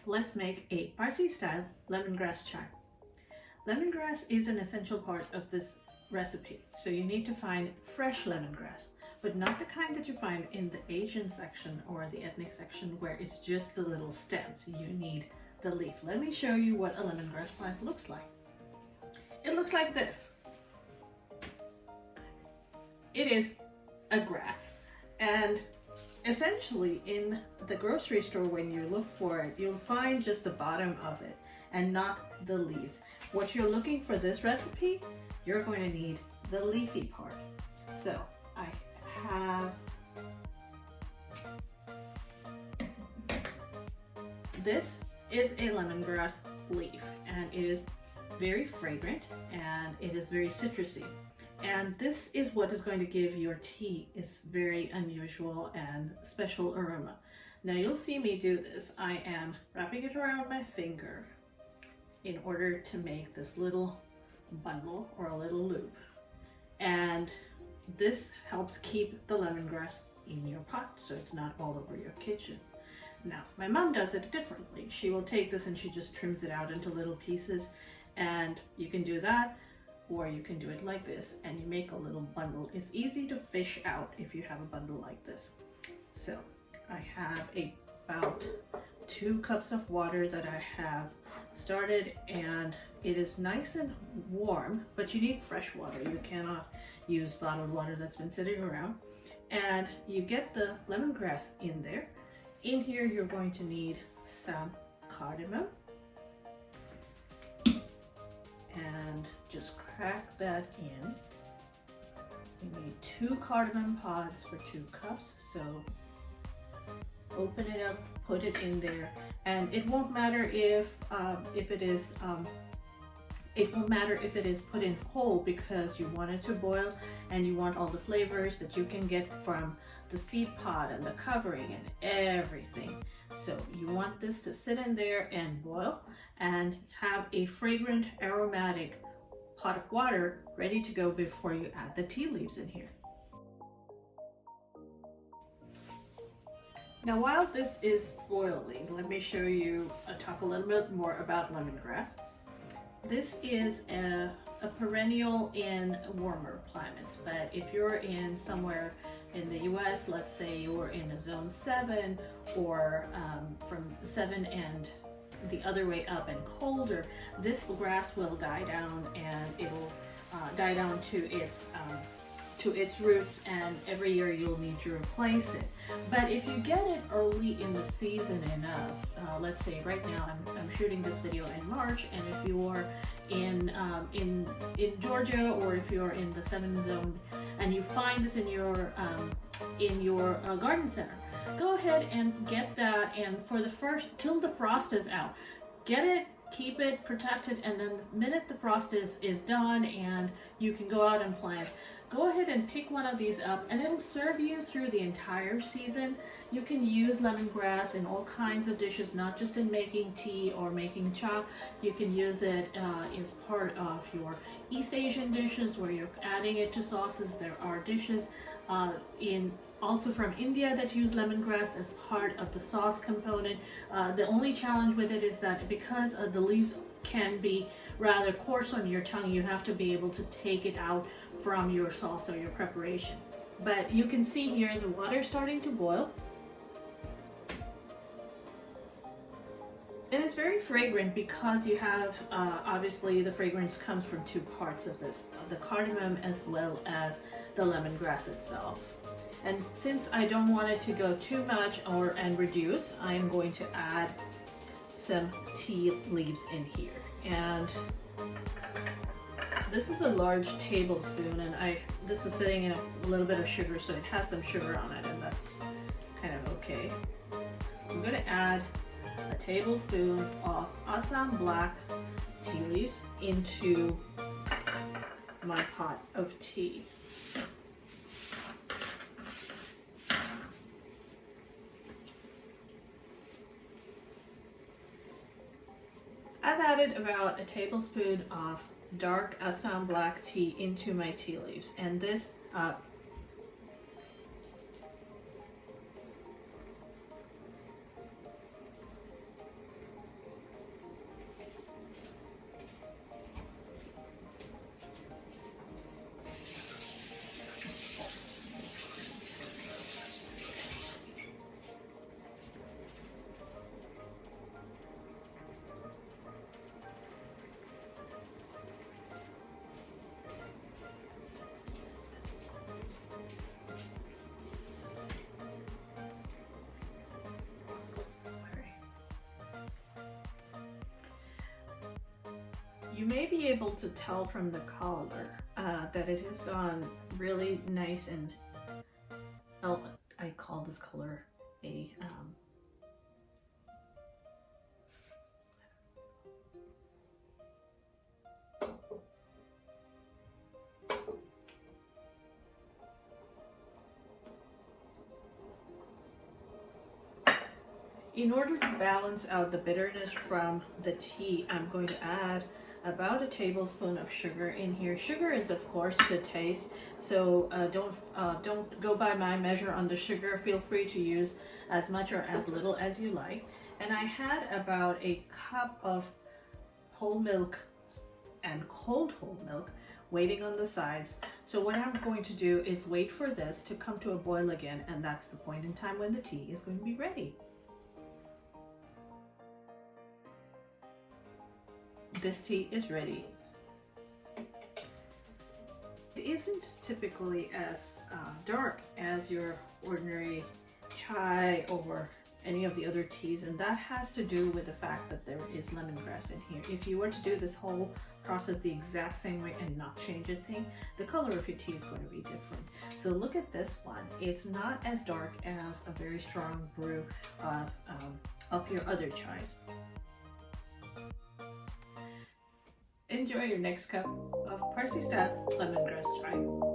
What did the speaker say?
let's make a Parsi style lemongrass chai. Lemongrass is an essential part of this recipe, so you need to find fresh lemongrass, but not the kind that you find in the Asian section or the ethnic section where it's just the little stems. You need the leaf. Let me show you what a lemongrass plant looks like. It looks like this. It is a grass, and essentially in the grocery store when you look for it, you'll find just the bottom of it and not the leaves. What you're looking for this recipe, you're going to need the leafy part. So I have this is a lemongrass leaf, and it is very fragrant and it is very citrusy. And this is what is going to give your tea its very unusual and special aroma. Now you'll see me do this. I am wrapping it around my finger in order to make this little bundle or a little loop. And this helps keep the lemongrass in your pot so it's not all over your kitchen. Now, my mom does it differently. She will take this and she just trims it out into little pieces, and you can do that, or you can do it like this and you make a little bundle. It's easy to fish out if you have a bundle like this. So I have about 2 cups of water that I have started, and it is nice and warm, but you need fresh water. You cannot use bottled water that's been sitting around. And you get the lemongrass in there. In here you're going to need some cardamom, and just crack that in. You need 2 cardamom pods for 2 cups, so open it up, put it in there, and it won't matter if it is put in whole, because you want it to boil and you want all the flavors that you can get from the seed pod and the covering and everything. So you want this to sit in there and boil and have a fragrant, aromatic pot of water ready to go before you add the tea leaves in here. Now while this is boiling, let me show you, talk a little bit more about lemongrass. This is a perennial in warmer climates, but if you're in somewhere in the US, let's say you're in a zone 7 or from 7 and the other way up and colder, this grass will die down, and it'll die down to its roots, and every year you'll need to replace it. But if you get it early in the season enough, let's say right now I'm shooting this video in March, and if you are in Georgia, or if you're in the 7 zone and you find this in your garden center, go ahead and get that, and for the first, till the frost is out, get it, keep it protected, and then the minute the frost is done and you can go out and plant, go ahead and pick one of these up, and it'll serve you through the entire season. You can use lemongrass in all kinds of dishes, not just in making tea or making cha. You can use it as part of your East Asian dishes where you're adding it to sauces. There are dishes also from India that use lemongrass as part of the sauce component. The only challenge with it is that because the leaves can be rather coarse on your tongue, you have to be able to take it out from your sauce or your preparation. But you can see here the water is starting to boil, and it's very fragrant because you have obviously the fragrance comes from 2 parts of this, the cardamom as well as the lemongrass itself. And since I don't want it to go too much and reduce, I am going to add some tea leaves in here. And this is a large tablespoon, and this was sitting in a little bit of sugar, so it has some sugar on it, and that's kind of okay. I'm going to add a tablespoon of Assam black tea leaves into my pot of tea. I've added about a tablespoon of dark Assam black tea into my tea leaves, and this You may be able to tell from the color that it has gone really nice and I call this color a in order to balance out the bitterness from the tea, I'm going to add about a tablespoon of sugar in here. Sugar is of course to taste, so don't go by my measure on the sugar. Feel free to use as much or as little as you like. And I had about a cup of whole milk and cold whole milk waiting on the sides. So what I'm going to do is wait for this to come to a boil again, and that's the point in time when the tea is going to be ready. This tea is ready. It isn't typically as dark as your ordinary chai or any of the other teas, and that has to do with the fact that there is lemongrass in here. If you were to do this whole process the exact same way and not change a thing, the color of your tea is going to be different. So look at this one. It's not as dark as a very strong brew of your other chais. Enjoy your next cup of Parsi style lemongrass chai.